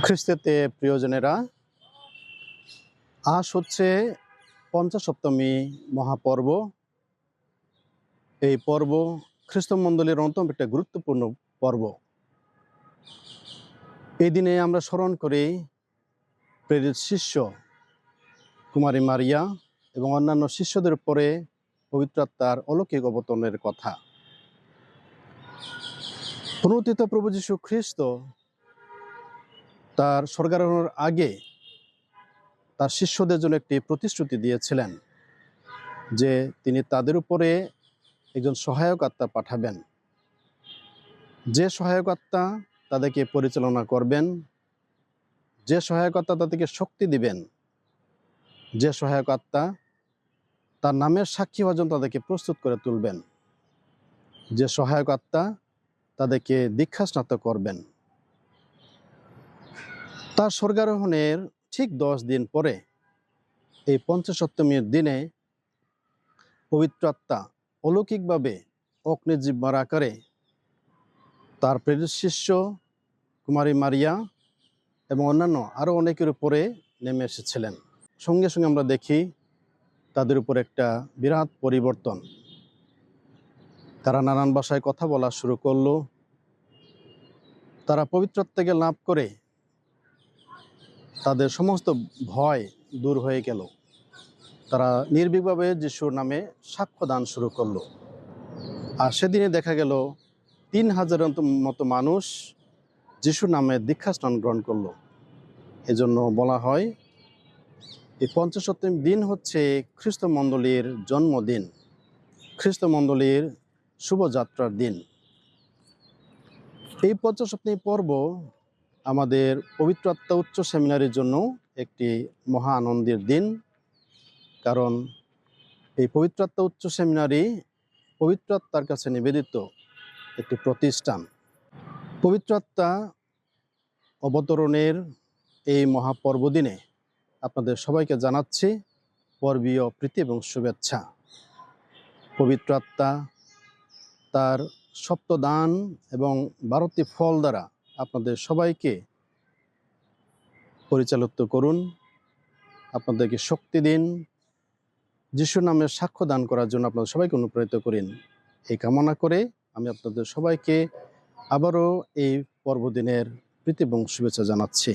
খ্রিস্টেতে প্রিয়জনেরা, আজ হচ্ছে পঞ্চসপ্তমী মহাপর্ব। এই পর্ব খ্রিস্টমণ্ডলীর অন্যতম একটা গুরুত্বপূর্ণ পর্ব। এই দিনে আমরা স্মরণ করি প্রেরিত শিষ্য কুমারী মারিয়া এবং অন্যান্য শিষ্যদের উপরে পবিত্র আত্মার অলৌকিক অবতরণের কথা। পুনরুত্থিত প্রভু যীশু খ্রিস্ট তার স্বর্গারোহণের আগে তার শিষ্যদের জন্য একটি প্রতিশ্রুতি দিয়েছিলেন যে তিনি তাদের উপরে একজন সহায়ক আত্মা পাঠাবেন, যে সহায়ক আত্মা তাদেরকে পরিচালনা করবেন, যে সহায়ক আত্মা তাদেরকে শক্তি দিবেন, যে সহায়ক আত্মা তার নামের সাক্ষী হওয়ার জন্য তাদেরকে প্রস্তুত করে তুলবেন, যে সহায়ক আত্মা তাদেরকে দীক্ষাস্নাত করবেন। তার স্বর্গারোহণের ঠিক 10 দিন পরে এই পঞ্চসপ্তমীর দিনে পবিত্র আত্মা অলৌকিকভাবে অগ্নিজিহ্বার আকারে তার প্রেরিত শিষ্য কুমারী মারিয়া এবং অন্যান্য আরও অনেকের উপরে নেমে এসেছিলেন। সঙ্গে সঙ্গে আমরা দেখি তাদের উপর একটা বিরাট পরিবর্তন। তারা নানান ভাষায় কথা বলা শুরু করলো। তারা পবিত্র আত্মাকে লাভ করে তাদের সমস্ত ভয় দূর হয়ে গেল। তারা নির্ভীকভাবে যিশুর নামে সাক্ষ্য দান শুরু করলো। আর সেদিনে দেখা গেল 3000-এর মতো মানুষ যিশুর নামে দীক্ষাস্নান গ্রহণ করলো। এজন্য বলা হয় এই পঞ্চসপ্তমী দিন হচ্ছে খ্রিস্টমণ্ডলীর জন্মদিন, খ্রিস্টমণ্ডলীর শুভযাত্রার দিন। এই পঞ্চসপ্তমী পর্ব আমাদের পবিত্র আত্মা উচ্চ সেমিনারির জন্য একটি মহা আনন্দের দিন, কারণ এই পবিত্র আত্মা উচ্চ সেমিনারি পবিত্র আত্মার কাছে নিবেদিত একটি প্রতিষ্ঠান। পবিত্র আত্মা অবতরণের এই মহাপর্ব দিনে আপনাদের সবাইকে জানাচ্ছি পর্বীয় প্রীতি এবং শুভেচ্ছা। পবিত্র আত্মা তার সপ্তদান এবং 12টি ফল দ্বারা আপনাদের সবাইকে পরিচালিত করুন, আপনাদেরকে শক্তি দিন, যিশুর নামে সাক্ষ্য দান করার জন্য আপনাদের সবাইকে অনুপ্রাণিত করেন। এই কামনা করে আমি আপনাদের সবাইকে আবারও এই পর্বদিনের প্রীতি এবং শুভেচ্ছা জানাচ্ছি।